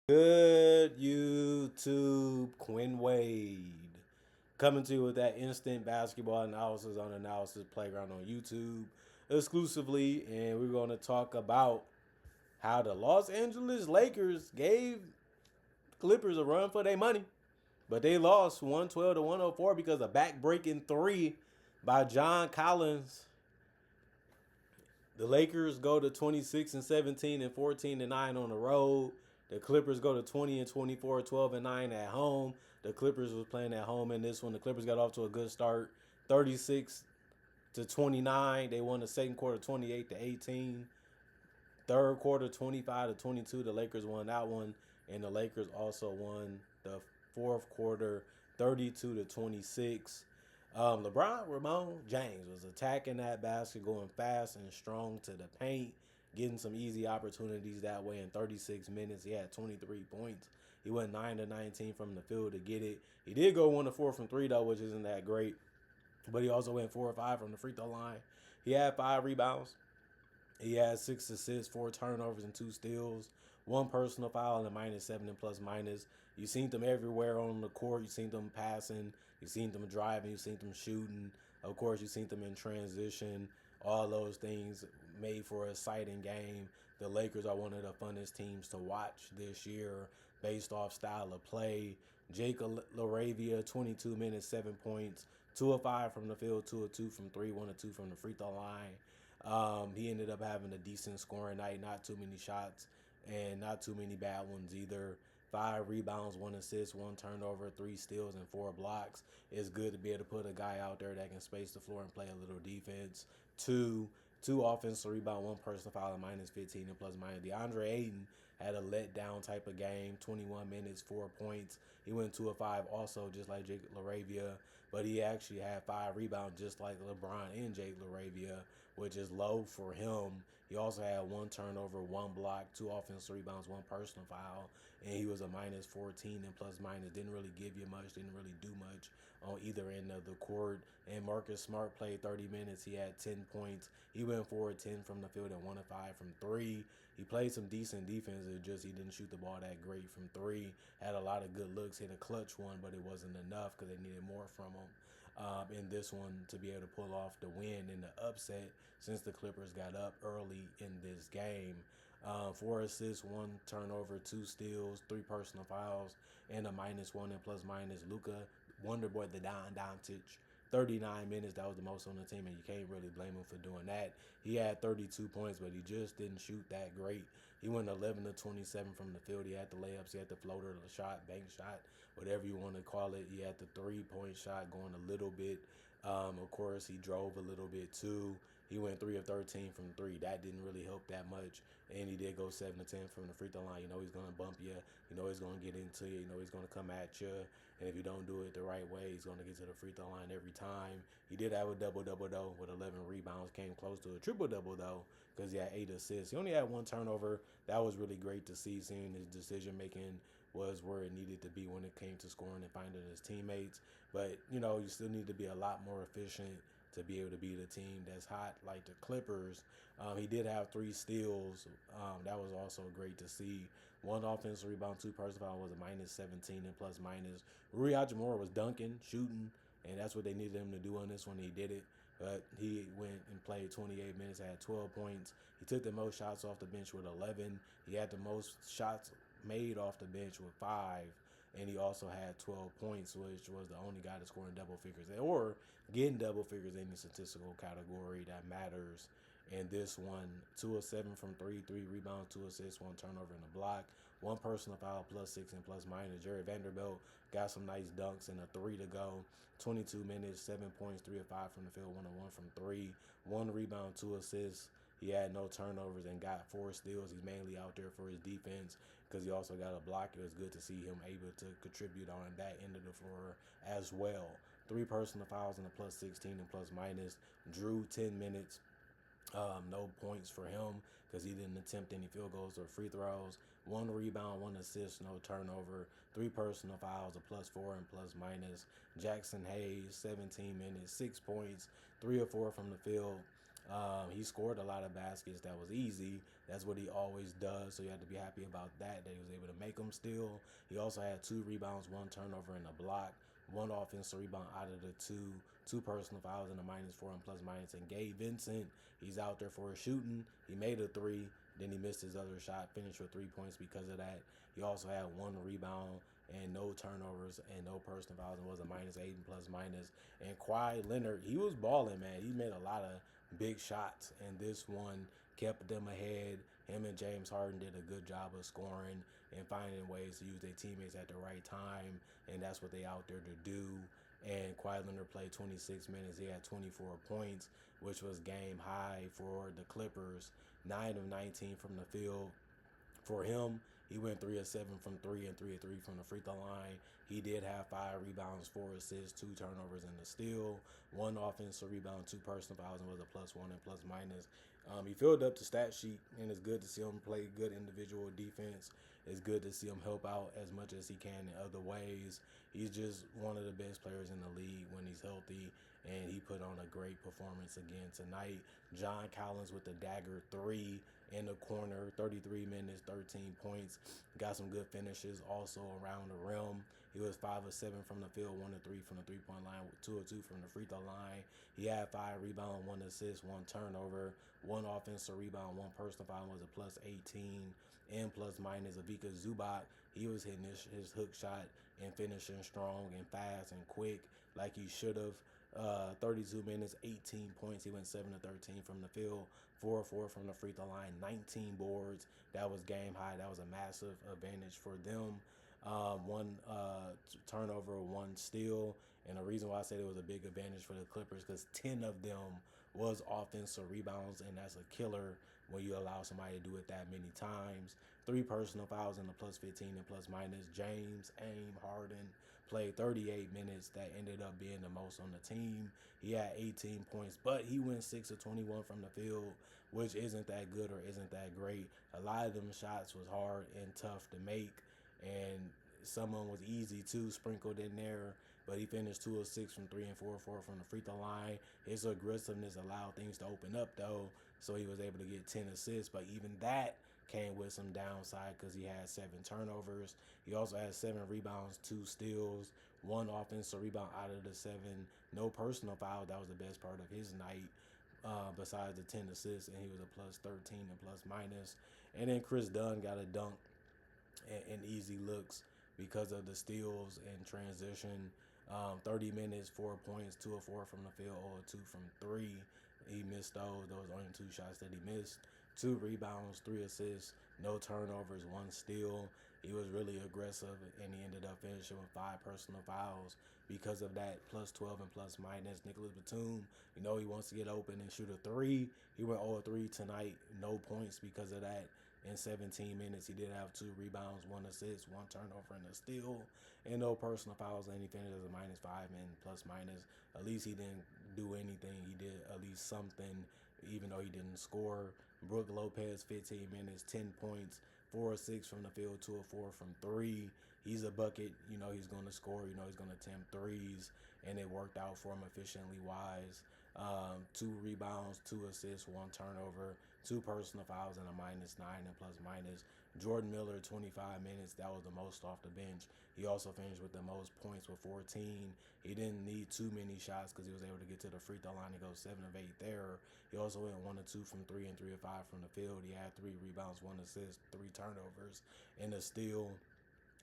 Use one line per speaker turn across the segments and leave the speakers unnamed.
Good YouTube, Quinn Wade. Coming to you with that instant basketball analysis on Analysis Playground on YouTube exclusively. And we're going to talk about how the Los Angeles Lakers gave Clippers a run for their money. But they lost 112 to 104 because of back-breaking three by John Collins. The Lakers go to 26 and 17 and 14 and 9 on the road. The Clippers go to 20 and 24, 12 and 9 at home. The Clippers was playing at home in this one. The Clippers got off to a good start, 36 to 29. They won the second quarter 28 to 18. Third quarter 25 to 22. The Lakers won that one, and the Lakers also won the fourth quarter 32 to 26. LeBron Ramon James was attacking that basket, going fast and strong to the paint, getting some easy opportunities that way. In 36 minutes, he had 23 points. He went 9 to 19 from the field to get it. He did go 1 to 4 from three though, which isn't that great. But he also went 4 or 5 from the free throw line. He had 5 rebounds. He had 6 assists, 4 turnovers, and 2 steals. One personal foul and a -7 and plus minus. You seen them everywhere on the court. You seen them passing. You seen them driving. You seen them shooting. Of course, you seen them in transition. All those things made for a exciting game. The Lakers are one of the funnest teams to watch this year based off style of play. Jake LaRavia, 22 minutes, 7 points, 2 of 5 from the field, 2 of 2 from 3, 1 of 2 from the free throw line. He ended up having a decent scoring night, not too many shots and not too many bad ones either. 5 rebounds, 1 assist, 1 turnover, 3 steals, and 4 blocks. It's good to be able to put a guy out there that can space the floor and play a little defense. Two offensive rebound, 1 personal foul, and -15 and plus minus. DeAndre Ayton had a letdown type of game, 21 minutes, 4 points. He went 2 of 5 also, just like Jake LaRavia, but he actually had 5 rebounds just like LeBron and Jake LaRavia, which is low for him. He also had 1 turnover, 1 block, 2 offensive rebounds, 1 personal foul, and he was a -14 and plus minus. Didn't really give you much, didn't really do much on either end of the court. And Marcus Smart played 30 minutes. He had 10 points. He went 4 of 10 from the field and 1 of 5 from 3. He played some decent defense. It just he didn't shoot the ball that great from 3. Had a lot of good looks, hit a clutch one, but it wasn't enough because they needed more from him. In this one to be able to pull off the win in the upset since the Clippers got up early in this game. 4 assists, 1 turnover, 2 steals, 3 personal fouls, and a -1 and plus minus. Luka Wonderboy the Don Doncic, 39 minutes. That was the most on the team, and you can't really blame him for doing that. He had 32 points, but he just didn't shoot that great. He went 11 to 27 from the field. He had the layups, he had the floater, the shot, bank shot, whatever you want to call it. He had the 3-point shot going a little bit. Of course, he drove a little bit too. He went 3 of 13 from 3. That didn't really help that much. And he did go 7 to 10 from the free throw line. You know he's going to bump you. You know he's going to get into you. You know he's going to come at you. And if you don't do it the right way, he's going to get to the free throw line every time. He did have a double-double, though, with 11 rebounds. Came close to a triple-double, though, because he had 8 assists. He only had 1 turnover. That was really great to see, seeing his decision-making was where it needed to be when it came to scoring and finding his teammates. But, you know, you still need to be a lot more efficient to be able to beat a team that's hot like the Clippers. He did have 3 steals. That was also great to see. 1 offensive rebound, 2 personal foul was a -17 and plus minus. Rui Hachimura was dunking, shooting, and that's what they needed him to do on this one. He did it. But he went and played 28 minutes, had 12 points. He took the most shots off the bench with 11. He had the most shots made off the bench with 5. And he also had 12 points, which was the only guy to score in double figures or getting double figures in the statistical category that matters. And this one, 2 of 7 from 3, 3 rebounds, 2 assists, 1 turnover and a block, 1 personal foul, +6 and plus minus. Jared Vanderbilt got some nice dunks and a 3 to go. 22 minutes, 7 points, 3 of 5 from the field, 1 of 1 from 3, 1 rebound, 2 assists. He had no turnovers and got 4 steals. He's mainly out there for his defense because he also got a block. It was good to see him able to contribute on that end of the floor as well. 3 personal fouls and a +16 and plus minus. Drew 10 minutes. No points for him because he didn't attempt any field goals or free throws. 1 rebound, 1 assist, no turnover. 3 personal fouls, a +4 and plus minus. Jackson Hayes, 17 minutes, 6 points, 3 of 4 from the field. He scored a lot of baskets that was easy. That's what he always does. So you have to be happy about that he was able to make them still. He also had 2 rebounds, 1 turnover, and a block. 1 offensive rebound out of the two personal fouls and a -4 and plus minus. And Gabe Vincent, he's out there for a shooting. He made a three, then he missed his other shot, finished with 3 points because of that. He also had 1 rebound and no turnovers and no personal fouls and was a -8 and plus minus. And Kawhi Leonard, he was balling, man. He made a lot of big shots, and this one kept them ahead. Him and James Harden did a good job of scoring and finding ways to use their teammates at the right time, and that's what they out there to do. And Kawhi Leonard played 26 minutes. He had 24 points, which was game high for the Clippers. 9 of 19 from the field. For him, he went 3 of 7 from three and 3 of 3 from the free throw line. He did have 5 rebounds, 4 assists, 2 turnovers, and a steal. 1 offensive rebound, 2 personal fouls, and was a +1 and plus minus. He filled up the stat sheet, and it's good to see him play good individual defense. It's good to see him help out as much as he can in other ways. He's just one of the best players in the league when he's healthy, and he put on a great performance again tonight. John Collins with the dagger 3 in the corner, 33 minutes, 13 points. Got some good finishes also around the rim. He was 5 of 7 from the field, 1 of 3 from the three-point line, 2 of 2 from the free throw line. He had 5 rebounds, 1 assist, 1 turnover, 1 offensive rebound, 1 personal foul, was a +18 and plus minus. Ivica Zubac, he was hitting his hook shot and finishing strong and fast and quick like he should have. 32 minutes, 18 points. He went 7 of 13 from the field, 4 of 4 from the free throw line, 19 boards. That was game high. That was a massive advantage for them. 1 turnover, 1 steal. And the reason why I said it was a big advantage for the Clippers because 10 of them was offensive rebounds, and that's a killer when you allow somebody to do it that many times. 3 personal fouls in the +15 and plus minus. James Harden played 38 minutes. That ended up being the most on the team. He had 18 points, but he went 6 of 21 from the field, which isn't that good or isn't that great. A lot of them shots was hard and tough to make, and some of them was easy too, sprinkled in there. But he finished 2 of 6 from 3 and 4 of 4 from the free throw line. His aggressiveness allowed things to open up though, so he was able to get 10 assists. But even that came with some downside because he had 7 turnovers. He also had 7 rebounds, 2 steals, 1 offensive rebound out of the 7. No personal foul. That was the best part of his night. Besides the 10 assists, and he was a +13 and plus minus. And then Chris Dunn got a dunk and easy looks because of the steals and transition. 30 minutes, 4 points, 2 of 4 from the field, 0 of 2 from 3. He missed those. Those only 2 shots that he missed. 2 rebounds, 3 assists, no turnovers, 1 steal. He was really aggressive, and he ended up finishing with 5 personal fouls. Because of that, +12 and plus minus. Nicholas Batum, he wants to get open and shoot a 3. He went 0 of 3 tonight, no points because of that. In 17 minutes, he did have 2 rebounds, 1 assist, 1 turnover, and a steal, and no personal fouls. And he finished as a -5 and plus minus. At least he didn't do anything. He did at least something, even though he didn't score. Brook Lopez, 15 minutes, 10 points, 4 of 6 from the field, 2 of 4 from 3. He's a bucket. He's going to score. He's going to attempt threes, and it worked out for him efficiently wise. 2 rebounds, 2 assists, 1 turnover, 2 personal fouls, and a -9 and plus minus. Jordan Miller, 25 minutes. That was the most off the bench. He also finished with the most points with 14. He didn't need too many shots because he was able to get to the free throw line and go 7 of 8 there. He also went 1 of 2 from 3 and 3 of 5 from the field. He had 3 rebounds, 1 assist, 3 turnovers, and a steal.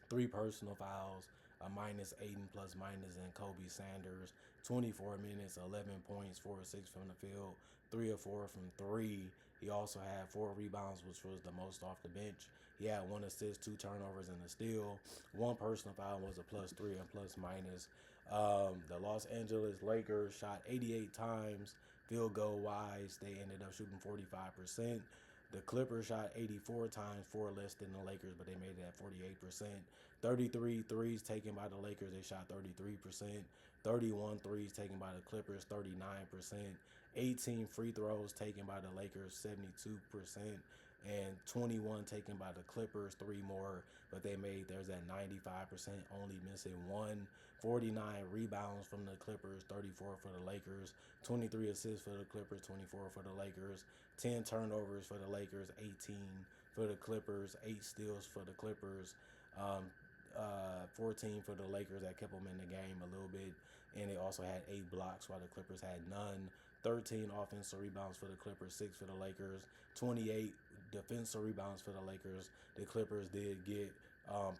3 personal fouls, a -8 and plus minus. And Kobe Sanders, 24 minutes, 11 points, 4 of 6 from the field, 3 of 4 from 3. He also had 4 rebounds, which was the most off the bench. He had 1 assist, 2 turnovers, and a steal. 1 personal foul, was a +3 and plus minus. The Los Angeles Lakers shot 88 times field goal wise. They ended up shooting 45%. The Clippers shot 84 times, 4 less than the Lakers, but they made it at 48%. 33 threes taken by the Lakers, they shot 33%. 31 threes taken by the Clippers, 39%. 18 free throws taken by the Lakers, 72%. and 21 taken by the Clippers, 3 more, but they made theirs at 95%, only missing one. 49 rebounds from the Clippers, 34 for the Lakers, 23 assists for the Clippers, 24 for the Lakers, 10 turnovers for the Lakers, 18 for the Clippers, 8 steals for the Clippers, um, 14 for the Lakers that kept them in the game a little bit, and they also had 8 blocks while the Clippers had none. 13 offensive rebounds for the Clippers, 6 for the Lakers, 28 defensive rebounds for the Lakers. The Clippers did get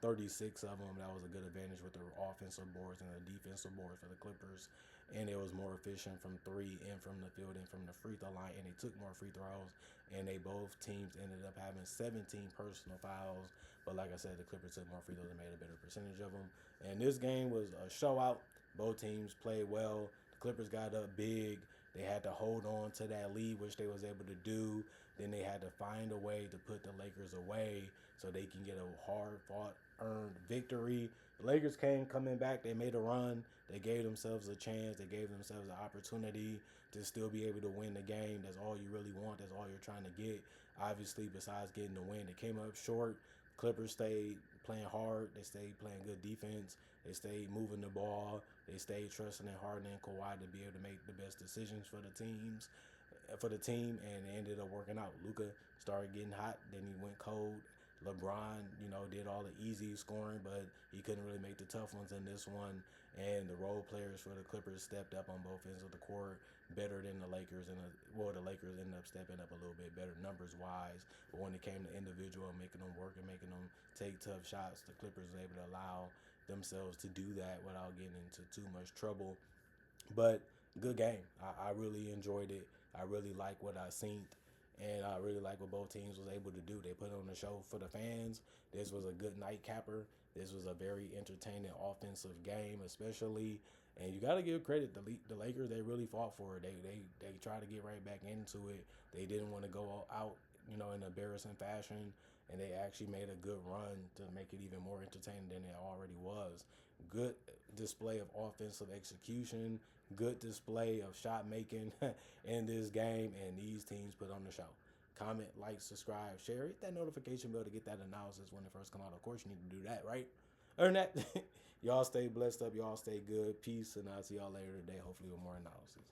36 of them. That was a good advantage with the offensive boards and the defensive boards for the Clippers. And it was more efficient from three and from the field and from the free throw line. And they took more free throws. And they both teams ended up having 17 personal fouls. But like I said, the Clippers took more free throws and made a better percentage of them. And this game was a showout. Both teams played well. The Clippers got up big. They had to hold on to that lead, which they was able to do. Then they had to find a way to put the Lakers away so they can get a hard-fought, earned victory. The Lakers came coming back. They made a run. They gave themselves a chance. They gave themselves an opportunity to still be able to win the game. That's all you really want. That's all you're trying to get. Obviously, besides getting the win, they came up short. Clippers stayed playing hard. They stayed playing good defense. They stayed moving the ball. They stayed trusting in Harden and Kawhi to be able to make the best decisions for the team, and it ended up working out. Luka started getting hot, then he went cold. LeBron, did all the easy scoring, but he couldn't really make the tough ones in this one. And the role players for the Clippers stepped up on both ends of the court better than the Lakers, the Lakers ended up stepping up a little bit better numbers wise. But when it came to individual, making them work and making them take tough shots, the Clippers were able to allow themselves to do that without getting into too much trouble. But good game. I really enjoyed it. I really like what I seen, and I really like what both teams was able to do. They put on the show for the fans. This was a good nightcapper. This was a very entertaining offensive game, especially. And you got to give credit the Lakers. They really fought for it. They tried to get right back into it. They didn't want to go out, in embarrassing fashion, and they actually made a good run to make it even more entertaining than it already was. Good display of offensive execution, good display of shot making in this game, and these teams put on the show. Comment, like, subscribe, share, hit that notification bell to get that analysis when it first come out. Of course, you need to do that, right? Other than that, y'all stay blessed up, y'all stay good, peace, and I'll see y'all later today, hopefully with more analysis.